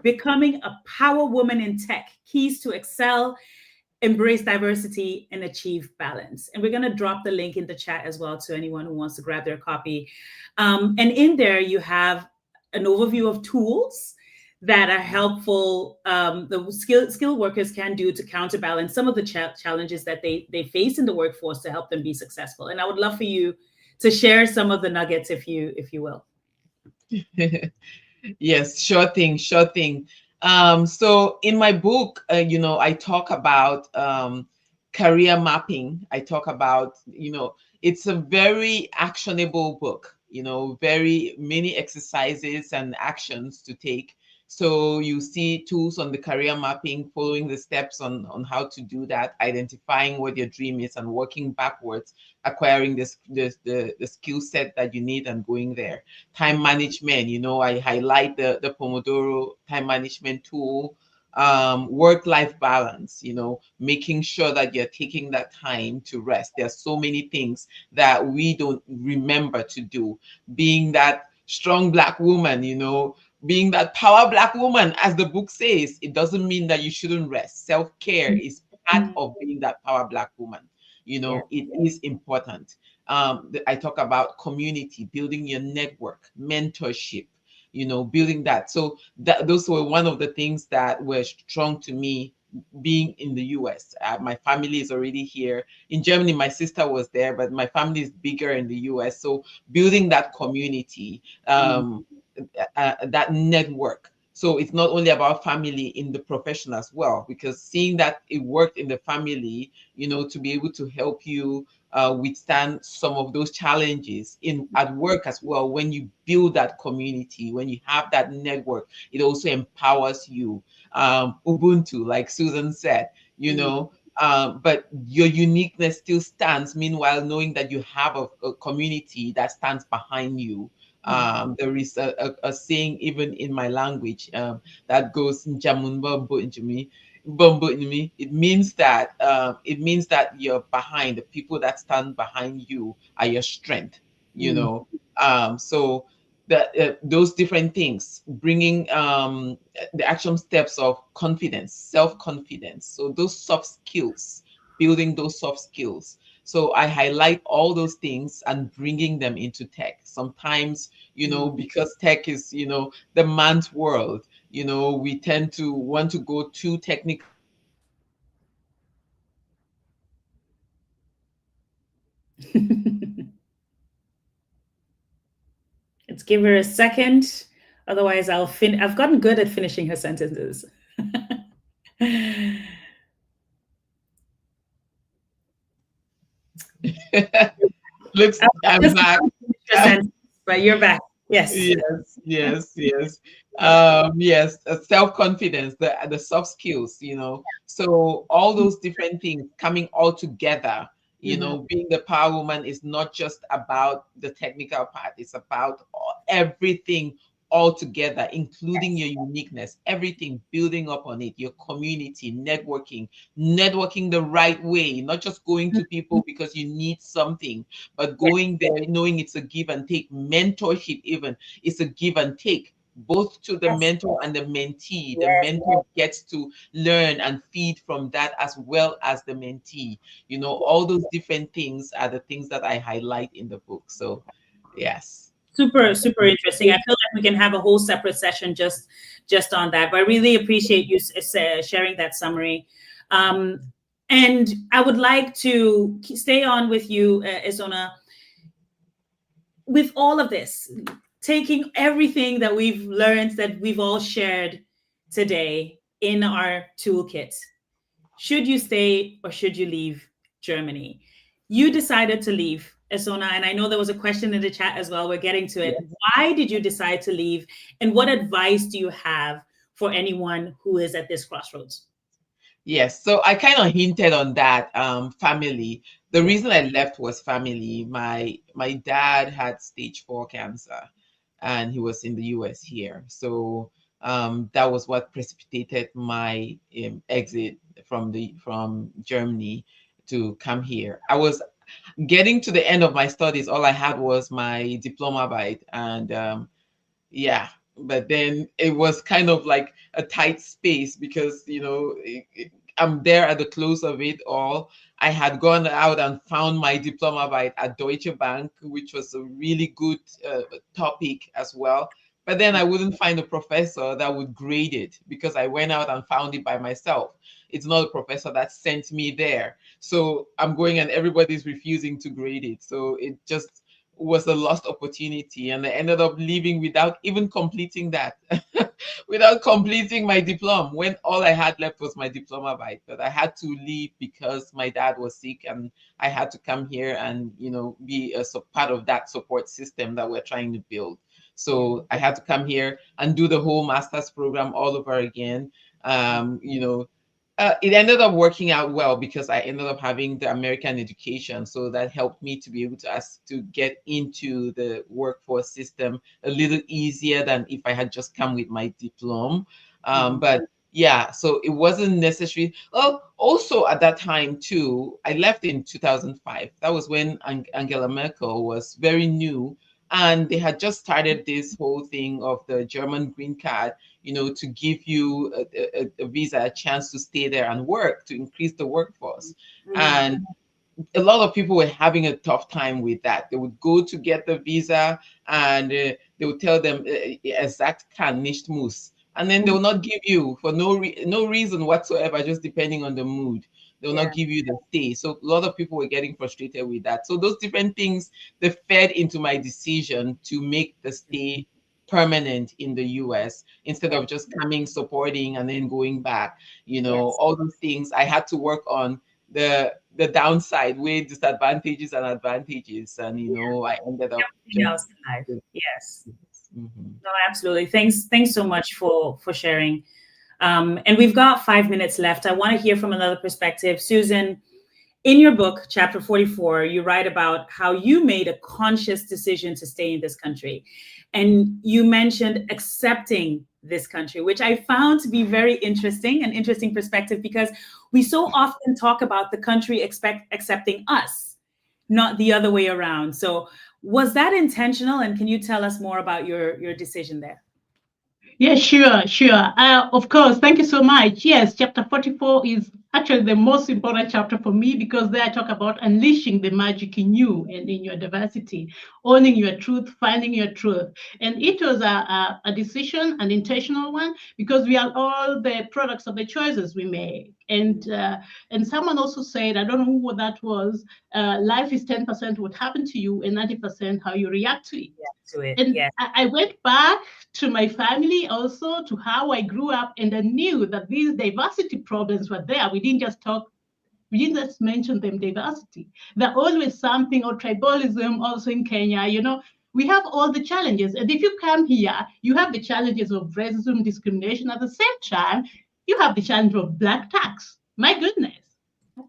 Becoming a Power Woman in Tech: Keys to Excel, Embrace Diversity, and Achieve Balance. And we're going to drop the link in the chat as well to anyone who wants to grab their copy. And in there, you have an overview of tools that are helpful, the skilled workers can do to counterbalance some of the challenges that they face in the workforce to help them be successful. And I would love for you to share some of the nuggets, if you will. Yes, sure thing. So in my book, I talk about career mapping. I talk about, it's a very actionable book, very many exercises and actions to take So you see tools on the career mapping, following the steps on how to do that, identifying what your dream is and working backwards, acquiring the skill set that you need and going there. Time management, I highlight the Pomodoro time management tool. Work-life balance, making sure that you're taking that time to rest. There's so many things that we don't remember to do. Being that strong Black woman, being that power Black woman, as the book says, it doesn't mean that you shouldn't rest. Self-care is part of being that power Black woman. It is important. I talk about community, building your network, mentorship, building that. So those were one of the things that were strong to me being in the US. My family is already here. In Germany, my sister was there, but my family is bigger in the US. So building that community, that network. So it's not only about family in the profession as well, because seeing that it worked in the family, to be able to help you withstand some of those challenges at work as well. When you build that community, when you have that network, it also empowers you. Ubuntu, like Susan said, but your uniqueness still stands. Meanwhile, knowing that you have a community that stands behind you. There is a saying even in my language that goes "Njamunba mbo njumi, Bumbo in me." It means that you're behind. The people that stand behind you are your strength. So those different things, bringing the action steps of confidence, self-confidence. So those soft skills, building those soft skills. So I highlight all those things and bringing them into tech. Sometimes, because tech is, the man's world, we tend to want to go too technical. Let's give her a second. Otherwise, I've gotten good at finishing her sentences. Looks, I'm back. But you're back. Yes. Yes. Yes, self-confidence, the soft skills, So all those different things coming all together, being the power woman is not just about the technical part, it's about everything all together, including your uniqueness, everything building up on it, your community, networking the right way, not just going to people because you need something, but going there knowing it's a give and take. Mentorship even is a give and take, both to the mentor and the mentee. The mentor gets to learn and feed from that, as well as the mentee. All those different things are the things that I highlight in the book. So yes. Super, super interesting. I feel like we can have a whole separate session just on that. But I really appreciate you sharing that summary. And I would like to stay on with you, Isona, with all of this, taking everything that we've learned, that we've all shared today in our toolkit. Should you stay or should you leave Germany? You decided to leave, Isona, and I know there was a question in the chat as well. We're getting to it. Yes. Why did you decide to leave? And what advice do you have for anyone who is at this crossroads? Yes, so I kind of hinted on that. Family. The reason I left was family. My dad had stage 4 cancer, and he was in the US here. So that was what precipitated my exit from Germany to come here. I was getting to the end of my studies. All I had was my diploma bite, and but then it was kind of like a tight space because I'm there at the close of it all. I had gone out and found my diploma at Deutsche Bank, which was a really good topic as well. But then I wouldn't find a professor that would grade it because I went out and found it by myself. It's not a professor that sent me there. So I'm going and everybody's refusing to grade it. So it just was a lost opportunity, and I ended up leaving without even completing that. Without completing my diploma, when all I had left was my diploma but I had to leave because my dad was sick, and I had to come here and be a part of that support system that we're trying to build. So I had to come here and do the whole master's program all over again. You know, it ended up working out well because I ended up having the American education. So that helped me to be able to get into the workforce system a little easier than if I had just come with my diploma. But yeah, so it wasn't necessary. Oh, also at that time too, I left in 2005. That was when Angela Merkel was very new, and they had just started this whole thing of the German green card, you know, to give you a visa, a chance to stay there and work, to increase the workforce. And a lot of people were having a tough time with that. They would go to get the visa, and they would tell them exact kann nicht muss, and then they will not give you for no reason whatsoever, just depending on the mood. They will not give you the stay. So a lot of people were getting frustrated with that. So those different things, they fed into my decision to make the stay permanent in the US instead of just coming, supporting, and then going back. You know, all those things I had to work on the downside, with disadvantages and advantages, and you know, I ended up everything else in life. Yes. Mm-hmm. No, absolutely. Thanks so much for sharing. And we've got 5 minutes left. I want to hear from another perspective. Susan, in your book, chapter 44, you write about how you made a conscious decision to stay in this country. And you mentioned accepting this country, which I found to be very interesting, an interesting perspective, because we so often talk about the country accepting us, not the other way around. So was that intentional? And can you tell us more about your decision there? Yeah, sure. Of course, thank you so much. Yes, chapter 44 is actually the most important chapter for me, because there I talk about unleashing the magic in you and in your diversity, owning your truth, finding your truth. And it was a decision, an intentional one, because we are all the products of the choices we make. And someone also said, I don't know what that was, life is 10% what happened to you and 90% how you react to it. And I went back to my family, also to how I grew up, and I knew that these diversity problems were there. We didn't just mention them, diversity. They're always something, or tribalism also in Kenya, you know. We have all the challenges. And if you come here, you have the challenges of racism, discrimination. At the same time, you have the challenge of black tax. My goodness.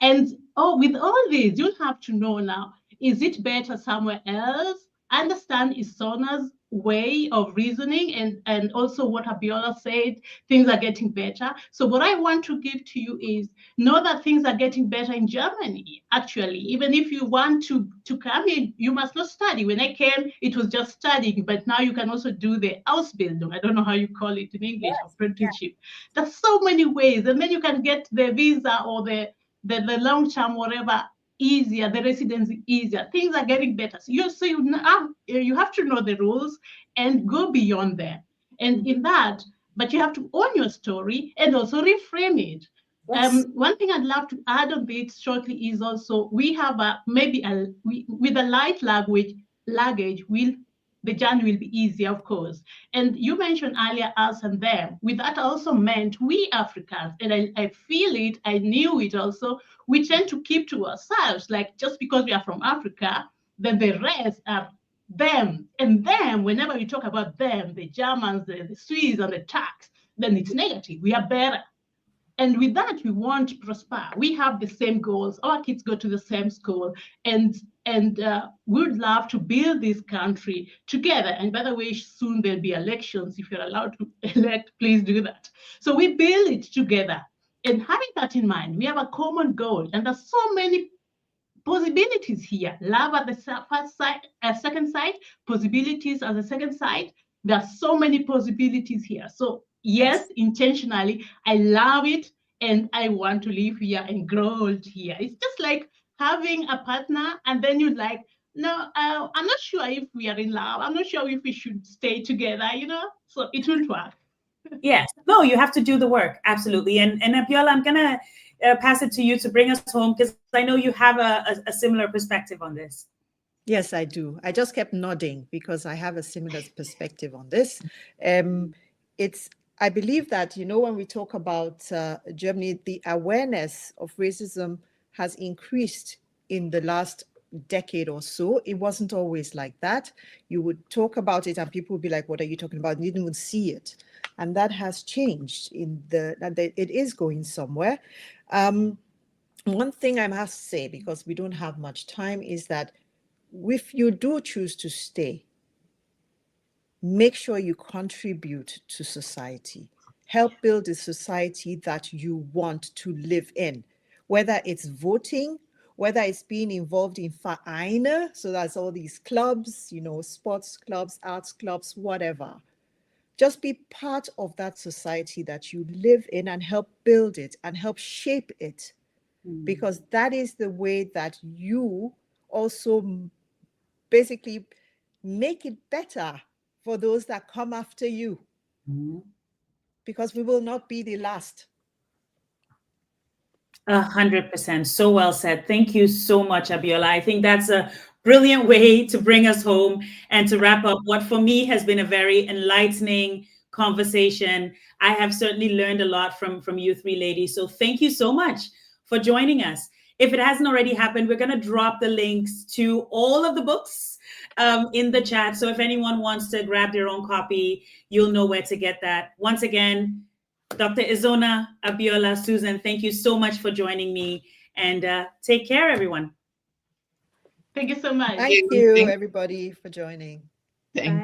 And with all this, you'll have to know now, is it better somewhere else? Understand Isona's way of reasoning, and also what Abiola said, things are getting better. So what I want to give to you is, know that things are getting better in Germany, actually. Even if you want to come in, you must not study. When I came, it was just studying, but now you can also do the Ausbildung. I don't know how you call it in English, apprenticeship. There's so many ways, and then you can get the visa or the long-term, whatever, easier, the residency easier. Things are getting better. So you have to know the rules and go beyond them. And in that, but you have to own your story and also reframe it. One thing I'd love to add on this shortly is also, we have with a light luggage, the journey will be easier, of course. And you mentioned earlier us and them. With that also meant we Africans, and I feel it, I knew it also, we tend to keep to ourselves, like just because we are from Africa, then the rest are them. And them, whenever we talk about them, the Germans, the Swiss, and the Turks, then it's negative. We are better. And with that, we want to prosper. We have the same goals. Our kids go to the same school, and we would love to build this country together. And by the way, soon there'll be elections. If you're allowed to elect, please do that. So we build it together. And having that in mind, we have a common goal, and there's so many possibilities here. Love at the first side, second side, possibilities at the second side. There are so many possibilities here. So yes, intentionally, I love it, and I want to live here and grow old here. It's just like having a partner, and then you're like, no, I'm not sure if we are in love. I'm not sure if we should stay together, you know? So it won't work. Yes. No, you have to do the work. Absolutely. And Abiola, I'm going to pass it to you to bring us home, because I know you have a similar perspective on this. Yes, I do. I just kept nodding because I have a similar perspective on this. I believe that, you know, when we talk about Germany, the awareness of racism has increased in the last decade or so, it wasn't always like that. You would talk about it and people would be like, what are you talking about? You didn't even see it. And that has changed it is going somewhere. One thing I must say, because we don't have much time, is that if you do choose to stay, make sure you contribute to society. Help build a society that you want to live in, whether it's voting, whether it's being involved in Vereine, so that's all these clubs, sports clubs, arts clubs, whatever. Just be part of that society that you live in and help build it and help shape it, because that is the way that you also basically make it better for those that come after you, because we will not be the last. 100%. So well said. Thank you so much, Abiola. I think that's a brilliant way to bring us home and to wrap up what for me has been a very enlightening conversation. I have certainly learned a lot from you three ladies. So thank you so much for joining us. If it hasn't already happened, we're going to drop the links to all of the books in the chat. So if anyone wants to grab their own copy, you'll know where to get that. Once again, Dr. Izona, Abiola, Susan, thank you so much for joining me, and take care, everyone. Thank you so much. Thank you, everybody, for joining. Thank